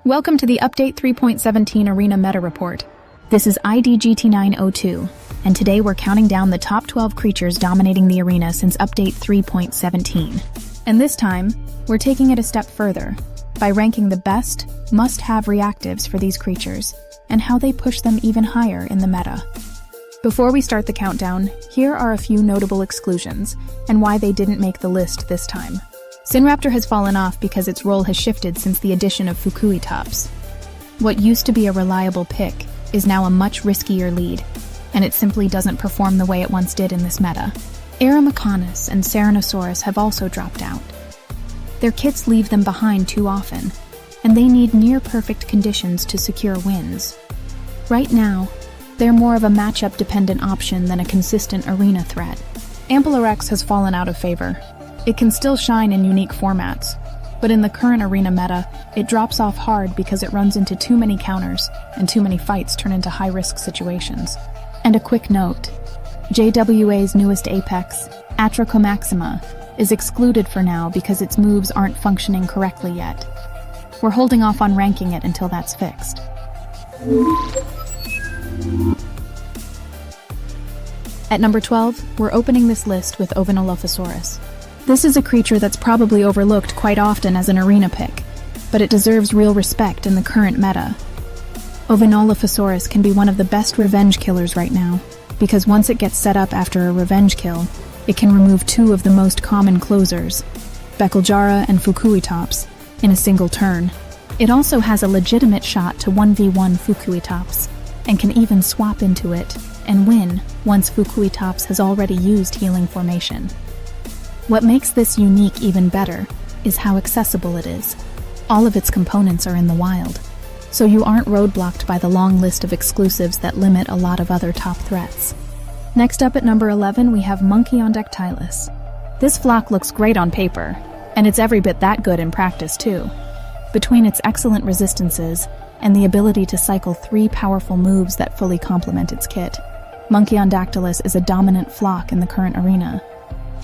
Welcome to the Update 3.17 Arena Meta Report. This is ID GT902, and today we're counting down the top 12 creatures dominating the arena since Update 3.17. And this time, we're taking it a step further by ranking the best, must-have reactives for these creatures, and how they push them even higher in the meta. Before we start the countdown, here are a few notable exclusions, and why they didn't make the list this time. Sinraptor has fallen off because its role has shifted since the addition of Fukuitops. What used to be a reliable pick is now a much riskier lead, and it simply doesn't perform the way it once did in this meta. Atromolistis and Ceranosaurus have also dropped out. Their kits leave them behind too often, and they need near-perfect conditions to secure wins. Right now, they're more of a matchup-dependent option than a consistent arena threat. Becklerizaurus has fallen out of favor. It can still shine in unique formats, but in the current arena meta, it drops off hard because it runs into too many counters, and too many fights turn into high-risk situations. And a quick note, JWA's newest apex, Atromolistis, is excluded for now because its moves aren't functioning correctly yet. We're holding off on ranking it until that's fixed. At number 12, we're opening this list with Ovinnolophosaurus. This is a creature that's probably overlooked quite often as an arena pick, but it deserves real respect in the current meta. Ovinnolophosaurus can be one of the best revenge killers right now, because once it gets set up after a revenge kill, it can remove two of the most common closers, Becklejara and Fukuitops, in a single turn. It also has a legitimate shot to 1v1 Fukuitops, and can even swap into it and win once Fukuitops has already used healing formation. What makes this unique even better is how accessible it is. All of its components are in the wild, so you aren't roadblocked by the long list of exclusives that limit a lot of other top threats. Next up at number 11, we have Monkeyondactylus. This flock looks great on paper, and it's every bit that good in practice too. Between its excellent resistances and the ability to cycle 3 powerful moves that fully complement its kit, Monkeyondactylus is a dominant flock in the current arena.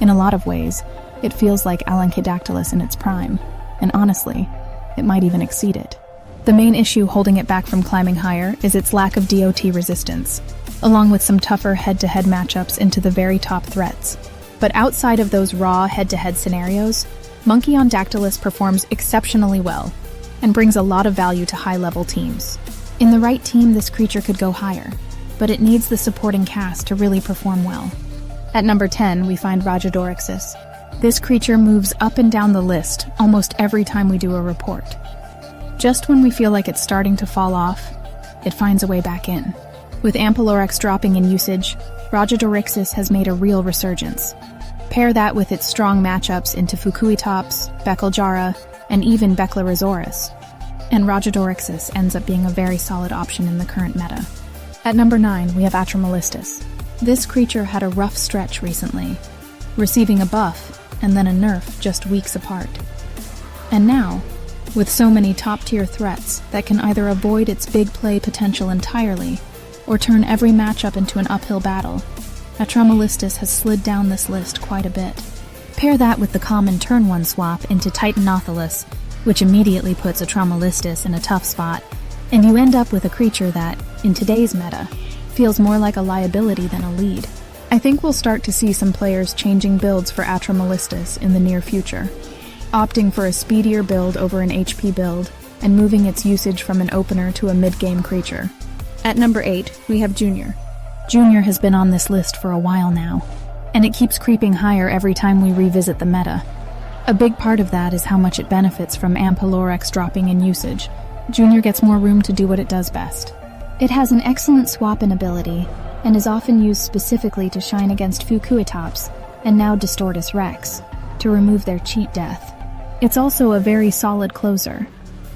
In a lot of ways, it feels like Alankidactylus in its prime, and honestly, it might even exceed it. The main issue holding it back from climbing higher is its lack of DOT resistance, along with some tougher head-to-head matchups into the very top threats. But outside of those raw head-to-head scenarios, Monkeyondactylus performs exceptionally well, and brings a lot of value to high-level teams. In the right team, this creature could go higher, but it needs the supporting cast to really perform well. At number 10, we find Rajadorixis. This creature moves up and down the list almost every time we do a report. Just when we feel like it's starting to fall off, it finds a way back in. With Ampelorix dropping in usage, Rajadorixis has made a real resurgence. Pair that with its strong matchups into Fukuitops, Becklejara, and even Becklerizaurus, and Rajadorixis ends up being a very solid option in the current meta. At number 9, we have Atromolistis. This creature had a rough stretch recently, receiving a buff and then a nerf just weeks apart. And now, with so many top-tier threats that can either avoid its big play potential entirely or turn every matchup into an uphill battle, Atromolistis has slid down this list quite a bit. Pair that with the common turn 1 swap into Titanotholus, which immediately puts Atromolistis in a tough spot, and you end up with a creature that, in today's meta, feels more like a liability than a lead. I think we'll start to see some players changing builds for Atromolistis in the near future, opting for a speedier build over an HP build, and moving its usage from an opener to a mid-game creature. At number 8, we have Junior. Junior has been on this list for a while now, and it keeps creeping higher every time we revisit the meta. A big part of that is how much it benefits from Ampelorix dropping in usage. Junior gets more room to do what it does best. It has an excellent swap-in ability, and is often used specifically to shine against Fukuitops, and now Distortus Rex, to remove their cheat death. It's also a very solid closer,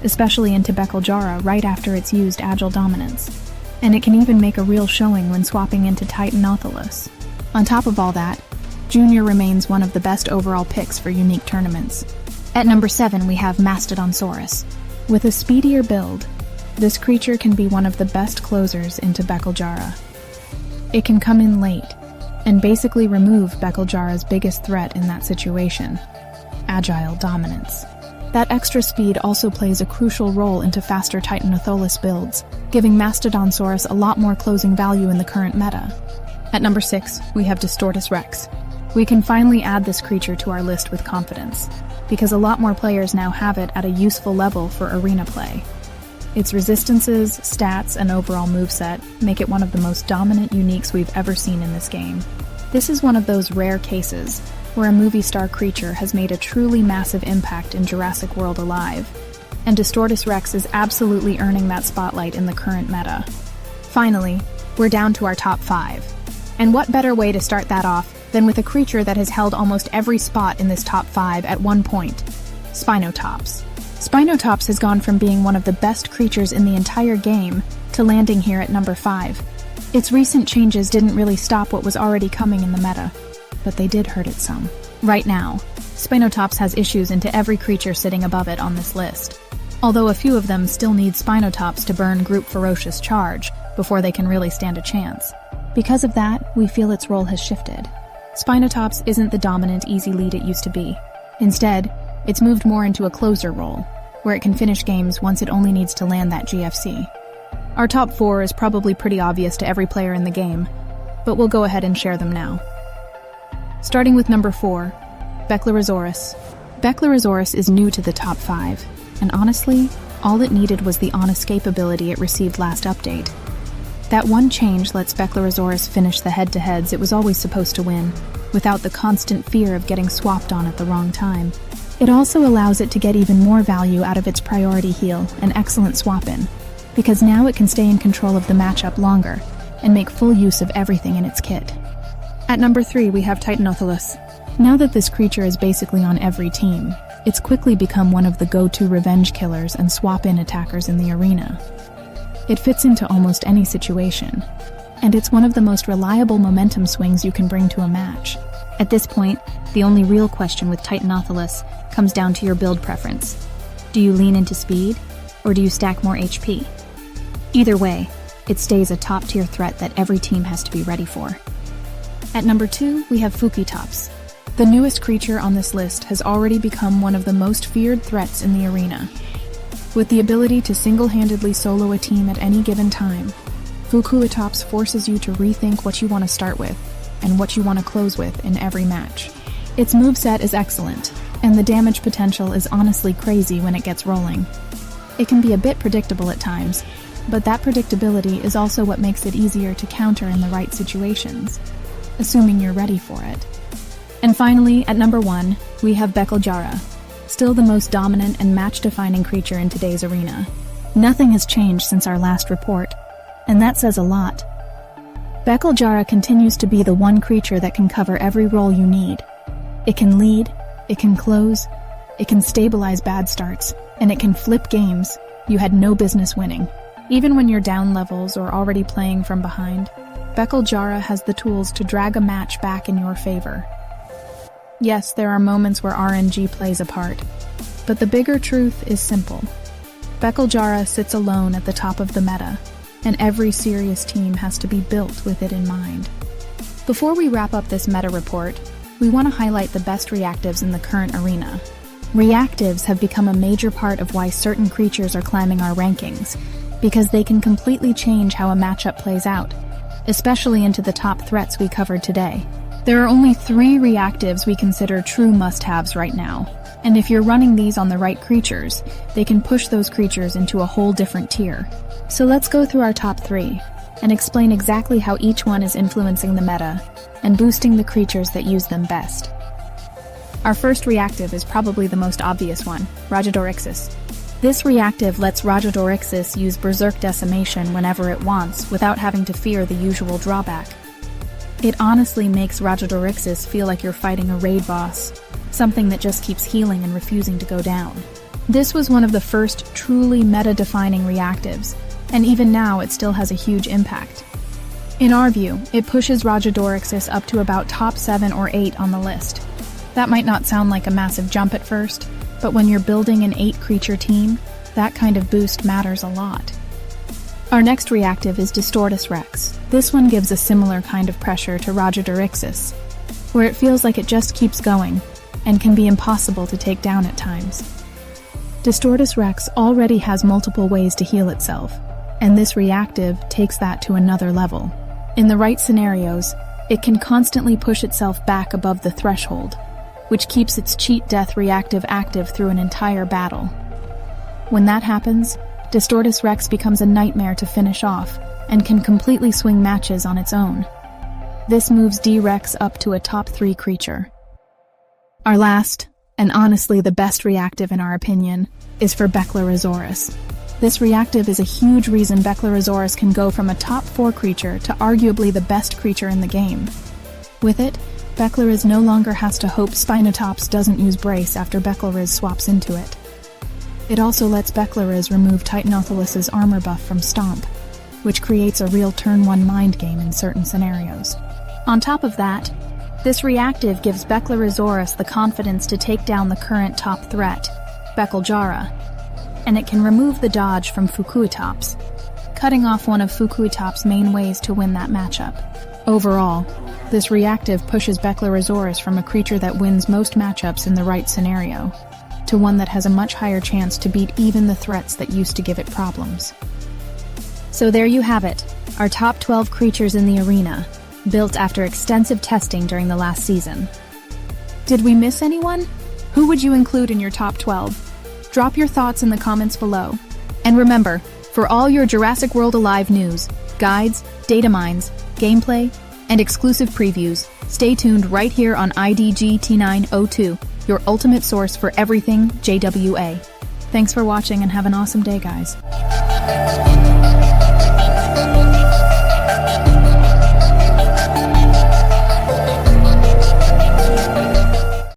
especially into Becklejara right after it's used Agile Dominance, and it can even make a real showing when swapping into Titanotholus. On top of all that, Junior remains one of the best overall picks for unique tournaments. At number 7, we have Mastodonsaurus. With a speedier build, this creature can be one of the best closers into Becklejara. It can come in late, and basically remove Becklejara's biggest threat in that situation, Agile Dominance. That extra speed also plays a crucial role into faster Titanotholus builds, giving Mastodonsaurus a lot more closing value in the current meta. At number 6, we have Distortus Rex. We can finally add this creature to our list with confidence, because a lot more players now have it at a useful level for arena play. Its resistances, stats, and overall moveset make it one of the most dominant uniques we've ever seen in this game. This is one of those rare cases where a movie star creature has made a truly massive impact in Jurassic World Alive, and Distortus Rex is absolutely earning that spotlight in the current meta. Finally, we're down to our top 5. And what better way to start that off than with a creature that has held almost every spot in this top 5 at one point: Spinotops. Spinotops has gone from being one of the best creatures in the entire game to landing here at number 5. Its recent changes didn't really stop what was already coming in the meta, but they did hurt it some. Right now, Spinotops has issues into every creature sitting above it on this list, although a few of them still need Spinotops to burn Group Ferocious Charge before they can really stand a chance. Because of that, we feel its role has shifted. Spinotops isn't the dominant easy lead it used to be. Instead, it's moved more into a closer role, where it can finish games once it only needs to land that GFC. Our top 4 is probably pretty obvious to every player in the game, but we'll go ahead and share them now. Starting with number 4, Becklerizaurus. Becklerizaurus is new to the top 5, and honestly, all it needed was the on-escape ability it received last update. That one change lets Becklerizaurus finish the head-to-heads it was always supposed to win, without the constant fear of getting swapped on at the wrong time. It also allows it to get even more value out of its priority heal and excellent swap-in, because now it can stay in control of the matchup longer and make full use of everything in its kit. At number 3, we have Titanotholus. Now that this creature is basically on every team, it's quickly become one of the go-to revenge killers and swap-in attackers in the arena. It fits into almost any situation, and it's one of the most reliable momentum swings you can bring to a match. At this point, the only real question with Titanotholus comes down to your build preference. Do you lean into speed, or do you stack more HP? Either way, it stays a top-tier threat that every team has to be ready for. At number 2, we have Fukuitops. The newest creature on this list has already become one of the most feared threats in the arena. With the ability to single-handedly solo a team at any given time, Fukuitops forces you to rethink what you want to start with and what you want to close with in every match. Its moveset is excellent, and the damage potential is honestly crazy when it gets rolling. It can be a bit predictable at times, but that predictability is also what makes it easier to counter in the right situations, assuming you're ready for it. And finally, at number 1, we have Becklejara, still the most dominant and match-defining creature in today's arena. Nothing has changed since our last report, and that says a lot. Becklejara continues to be the one creature that can cover every role you need. It can lead, it can close, it can stabilize bad starts, and it can flip games you had no business winning. Even when you're down levels or already playing from behind, Becklejara has the tools to drag a match back in your favor. Yes, there are moments where RNG plays a part, but the bigger truth is simple. Becklejara sits alone at the top of the meta, and every serious team has to be built with it in mind. Before we wrap up this meta report, we want to highlight the best reactives in the current arena. Reactives have become a major part of why certain creatures are climbing our rankings, because they can completely change how a matchup plays out, especially into the top threats we covered today. There are only 3 reactives we consider true must-haves right now, and if you're running these on the right creatures, they can push those creatures into a whole different tier. So let's go through our top 3, and explain exactly how each one is influencing the meta, and boosting the creatures that use them best. Our first reactive is probably the most obvious one, Rajadorixis. This reactive lets Rajadorixis use Berserk Decimation whenever it wants without having to fear the usual drawback. It honestly makes Rajadorixis feel like you're fighting a raid boss, something that just keeps healing and refusing to go down. This was one of the first truly meta-defining reactives, and even now it still has a huge impact. In our view, it pushes Rajadorixis up to about top 7 or 8 on the list. That might not sound like a massive jump at first, but when you're building an 8-creature team, that kind of boost matters a lot. Our next reactive is Distortus Rex. This one gives a similar kind of pressure to Rajadorixis, where it feels like it just keeps going, and can be impossible to take down at times. Distortus Rex already has multiple ways to heal itself, and this reactive takes that to another level. In the right scenarios, it can constantly push itself back above the threshold, which keeps its cheat death reactive active through an entire battle. When that happens, Distortus Rex becomes a nightmare to finish off and can completely swing matches on its own. This moves D-Rex up to a top 3 creature. Our last, and honestly the best reactive in our opinion, is for Becklerizaurus. This reactive is a huge reason Becklerizaurus can go from a top 4 creature to arguably the best creature in the game. With it, Beckleriz no longer has to hope Spinotops doesn't use Brace after Beckleriz swaps into it. It also lets Beckleriz remove Titanotholus's armor buff from Stomp, which creates a real turn 1 mind game in certain scenarios. On top of that, this reactive gives Becklerizaurus the confidence to take down the current top threat, Becklejara, and it can remove the dodge from Fukuitops, cutting off one of Fukuitops' main ways to win that matchup. Overall, this reactive pushes Becklerizaurus from a creature that wins most matchups in the right scenario, to one that has a much higher chance to beat even the threats that used to give it problems. So there you have it, our top 12 creatures in the arena, built after extensive testing during the last season. Did we miss anyone? Who would you include in your top 12? Drop your thoughts in the comments below. And remember, for all your Jurassic World Alive news, guides, data mines, gameplay, and exclusive previews, stay tuned right here on IDGT902, your ultimate source for everything JWA. Thanks for watching and have an awesome day, guys.